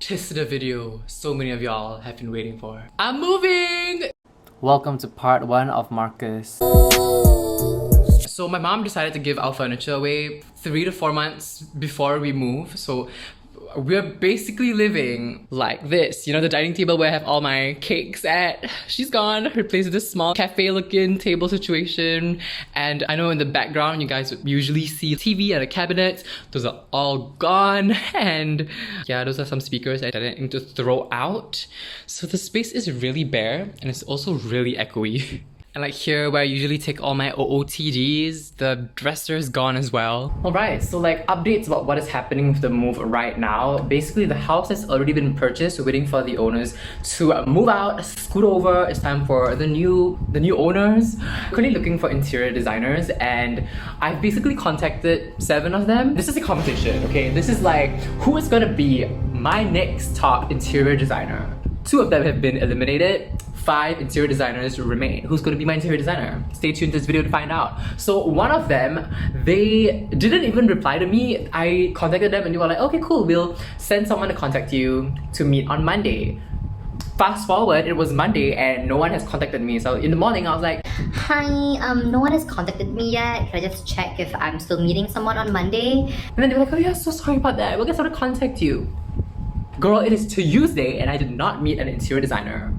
This is the video so many of y'all have been waiting for. I'm moving! Welcome to part 1 of Marcus. So my mom decided to give our furniture away 3 to 4 months before we move. So we're basically living like this. You know, the dining table where I have all my cakes at, she's gone. Replaced with this small cafe looking table situation. And I know in the background you guys would usually see TV and a cabinet. Those are all gone. And yeah, those are some speakers I didn't need to throw out. So the space is really bare and it's also really echoey. And like here where I usually take all my OOTDs, the dresser is gone as well. Alright, so like updates about what is happening with the move right now. Basically the house has already been purchased. We're waiting for the owners to move out, scoot over. It's time for the new owners. Currently looking for interior designers and I've basically contacted 7 of them. This is a competition, okay? This is like who is gonna be my next top interior designer. 2 of them have been eliminated. 5 interior designers remain. Who's going to be my interior designer? Stay tuned to this video to find out. So one of them, they didn't even reply to me. I contacted them and they were like, okay, cool, we'll send someone to contact you to meet on Monday. Fast forward, it was Monday and no one has contacted me. So in the morning, I was like, hi, no one has contacted me yet. Can I just check if I'm still meeting someone on Monday? And then they were like, oh yeah, so sorry about that. We'll get someone to contact you. Girl, it is Tuesday and I did not meet an interior designer.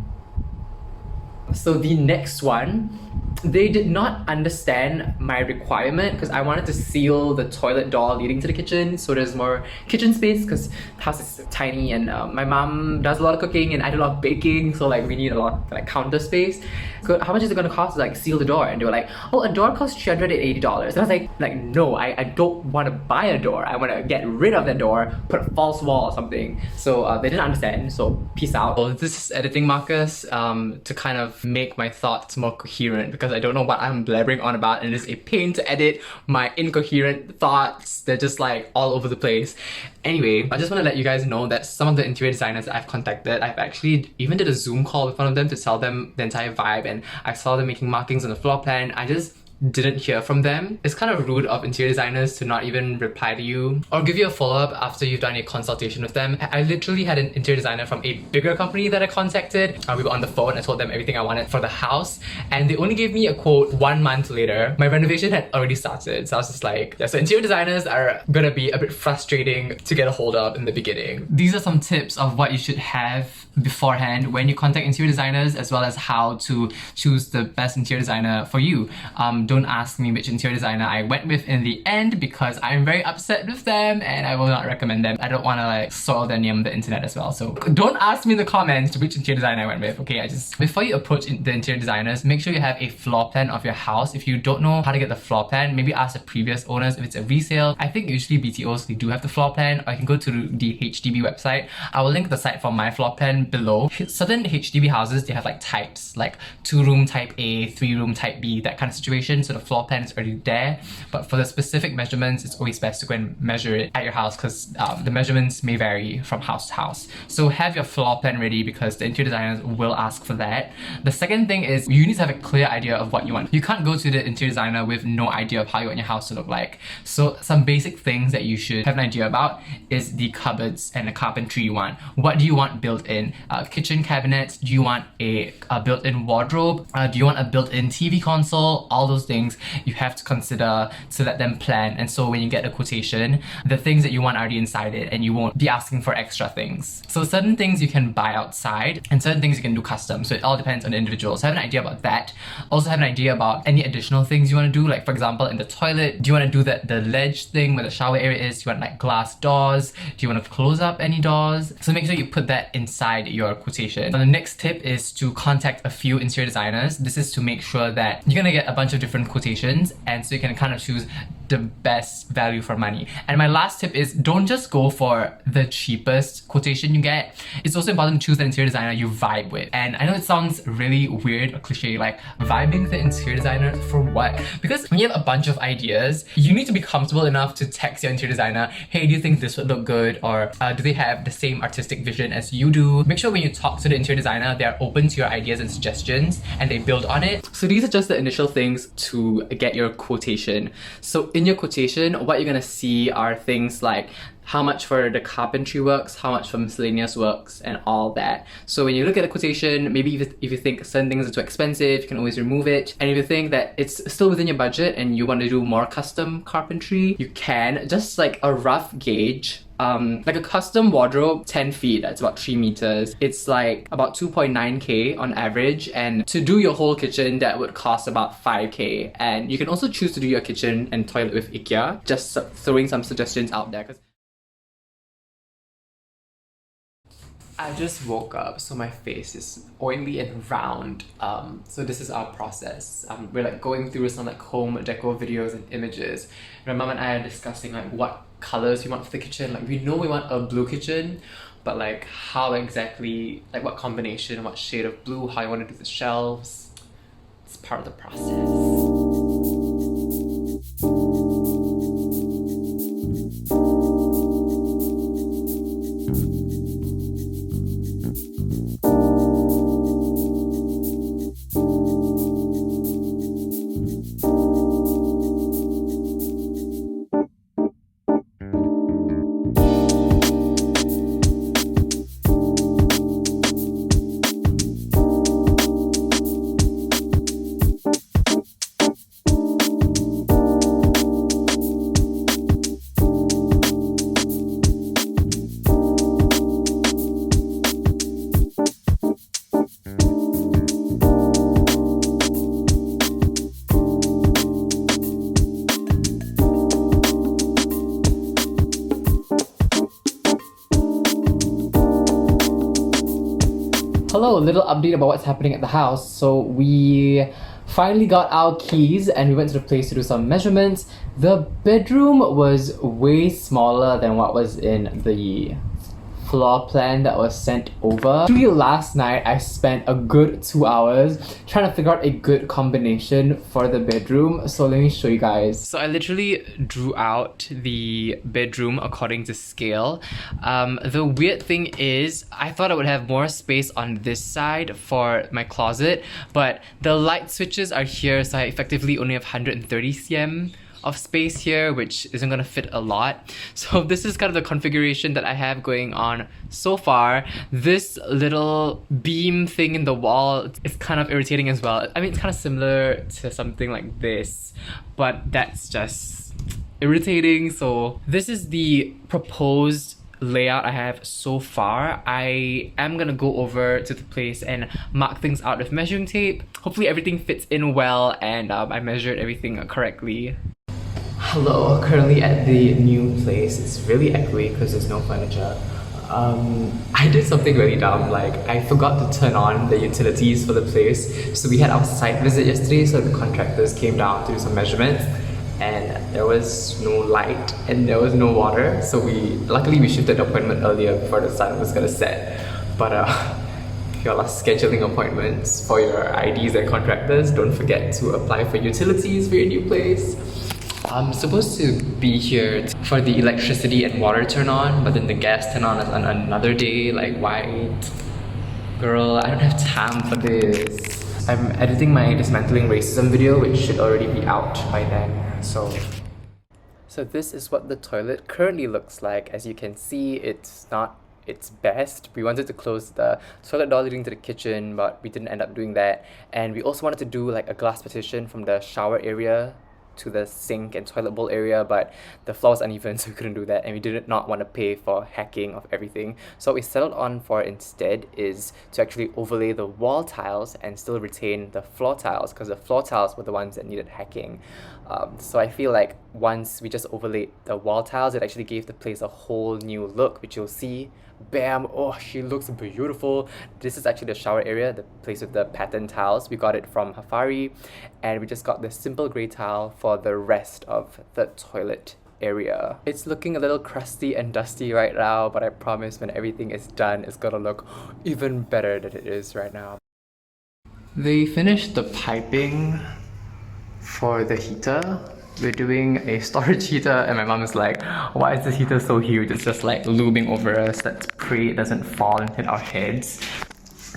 So the next one, they did not understand my requirement because I wanted to seal the toilet door leading to the kitchen so there's more kitchen space because the house is tiny and my mom does a lot of cooking and I do a lot of baking, so like we need a lot of like counter space. So how much is it going to cost to like seal the door? And they were like, oh, a door costs $380. And I was like no, I don't want to buy a door. I want to get rid of the door, put a false wall or something. So they didn't understand, so peace out. Well, this is editing Marcus to kind of make my thoughts more coherent because I don't know what I'm blabbering on about and it is a pain to edit my incoherent thoughts. They're just like all over the place. Anyway, I just want to let you guys know that some of the interior designers that I've contacted, I've actually even did a Zoom call with one of them to tell them the entire vibe and I saw them making markings on the floor plan. I just didn't hear from them. It's kind of rude of interior designers to not even reply to you or give you a follow-up after you've done a consultation with them. I literally had an interior designer from a bigger company that I contacted. We were on the phone, I told them everything I wanted for the house and they only gave me a quote 1 month later. My renovation had already started, so I was just like, yeah, so interior designers are gonna be a bit frustrating to get a hold of in the beginning. These are some tips of what you should have beforehand when you contact interior designers, as well as how to choose the best interior designer for you. Don't ask me which interior designer I went with in the end because I'm very upset with them and I will not recommend them. I don't want to like soil their name on the internet as well. So don't ask me in the comments which interior designer I went with, okay? Before you approach the interior designers, make sure you have a floor plan of your house. If you don't know how to get the floor plan, maybe ask the previous owners if it's a resale. I think usually BTOs, they do have the floor plan, or you can go to the HDB website. I will link the site for my floor plan below. Certain HDB houses, they have like types, like 2-room type A, 3-room type B, that kind of situation. So the floor plan is already there, but for the specific measurements, it's always best to go and measure it at your house because the measurements may vary from house to house. So have your floor plan ready because the interior designers will ask for that. The second thing is you need to have a clear idea of what you want. You can't go to the interior designer with no idea of how you want your house to look like. So some basic things that you should have an idea about is the cupboards and the carpentry you want. What do you want built in? Kitchen cabinets? Do you want a built-in wardrobe? Do you want a built-in TV console? All those things you have to consider to let them plan. And so when you get a quotation, the things that you want are already inside it and you won't be asking for extra things. So certain things you can buy outside and certain things you can do custom. So it all depends on the individual. So have an idea about that. Also have an idea about any additional things you want to do. Like for example, in the toilet, do you want to do the ledge thing where the shower area is? Do you want like glass doors? Do you want to close up any doors? So make sure you put that inside your quotation. And the next tip is to contact a few interior designers. This is to make sure that you're gonna get a bunch of different quotations and so you can kind of choose the best value for money. And my last tip is don't just go for the cheapest quotation you get. It's also important to choose an interior designer you vibe with. And I know it sounds really weird or cliche, like vibing with the interior designer for what? Because when you have a bunch of ideas, you need to be comfortable enough to text your interior designer, hey, do you think this would look good? Or do they have the same artistic vision as you do? Make sure when you talk to the interior designer, they're open to your ideas and suggestions and they build on it. So these are just the initial things to get your quotation. So in your quotation, what you're gonna see are things like how much for the carpentry works, how much for miscellaneous works, and all that. So when you look at the quotation, maybe if you think certain things are too expensive, you can always remove it. And if you think that it's still within your budget and you want to do more custom carpentry, you can. Just like a rough gauge, like a custom wardrobe, 10 feet, that's about 3 meters. It's like about 2.9k on average, and to do your whole kitchen, that would cost about 5k. And you can also choose to do your kitchen and toilet with IKEA. Just throwing some suggestions out there. I just woke up, so my face is oily and round. So this is our process. We're like going through some like home decor videos and images. My mom and I are discussing like what colors we want for the kitchen. Like we know we want a blue kitchen, but like how exactly, like what combination, what shade of blue, how you want to do the shelves. It's part of the process. Hello, a little update about what's happening at the house. So we finally got our keys and we went to the place to do some measurements. The bedroom was way smaller than what was in the floor plan that was sent over. Actually, last night I spent a good 2 hours trying to figure out a good combination for the bedroom. So let me show you guys. So I literally drew out the bedroom according to scale. The weird thing is I thought I would have more space on this side for my closet, but the light switches are here, so I effectively only have 130 cm of space here, which isn't gonna fit a lot. So this is kind of the configuration that I have going on so far. This little beam thing in the wall is kind of irritating as well. I mean, it's kind of similar to something like this, but that's just irritating. So this is the proposed layout I have so far. I am gonna go over to the place and mark things out with measuring tape. Hopefully everything fits in well and I measured everything correctly. Hello, currently at the new place. It's really echoey because there's no furniture. I did something really dumb, like I forgot to turn on the utilities for the place. So we had our site visit yesterday, so the contractors came down to do some measurements and there was no light and there was no water. So luckily we shifted the appointment earlier before the sun was gonna set. But if you're scheduling appointments for your IDs and contractors, don't forget to apply for utilities for your new place. I'm supposed to be here for the electricity and water turn on, but then the gas turn on is on another day. Like, why? Girl, I don't have time for this. I'm editing my dismantling racism video, which should already be out by then. So this is what the toilet currently looks like. As you can see, it's not its best. We wanted to close the toilet door leading to the kitchen, but we didn't end up doing that. And we also wanted to do like a glass partition from the shower area to the sink and toilet bowl area, but the floor was uneven, so we couldn't do that, and we did not want to pay for hacking of everything. So what we settled on for instead is to actually overlay the wall tiles and still retain the floor tiles, because the floor tiles were the ones that needed hacking. So I feel like once we just overlaid the wall tiles, it actually gave the place a whole new look, which you'll see. Bam! Oh, she looks beautiful. This is actually the shower area, the place with the pattern tiles. We got it from Hafari, and we just got the simple grey tile for the rest of the toilet area. It's looking a little crusty and dusty right now, but I promise when everything is done, it's gonna look even better than it is right now. They finished the piping for the heater. We're doing a storage heater and my mom is like, why is this heater so huge? It's just like looming over us. Let's pray it doesn't fall and hit our heads.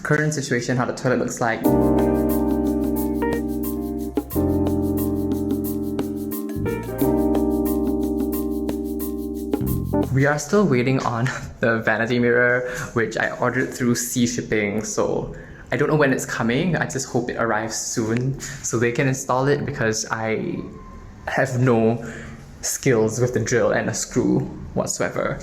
Current situation, how the toilet looks like. We are still waiting on the vanity mirror, which I ordered through sea shipping, so I don't know when it's coming. I just hope it arrives soon so they can install it, because I have no skills with the drill and a screw whatsoever.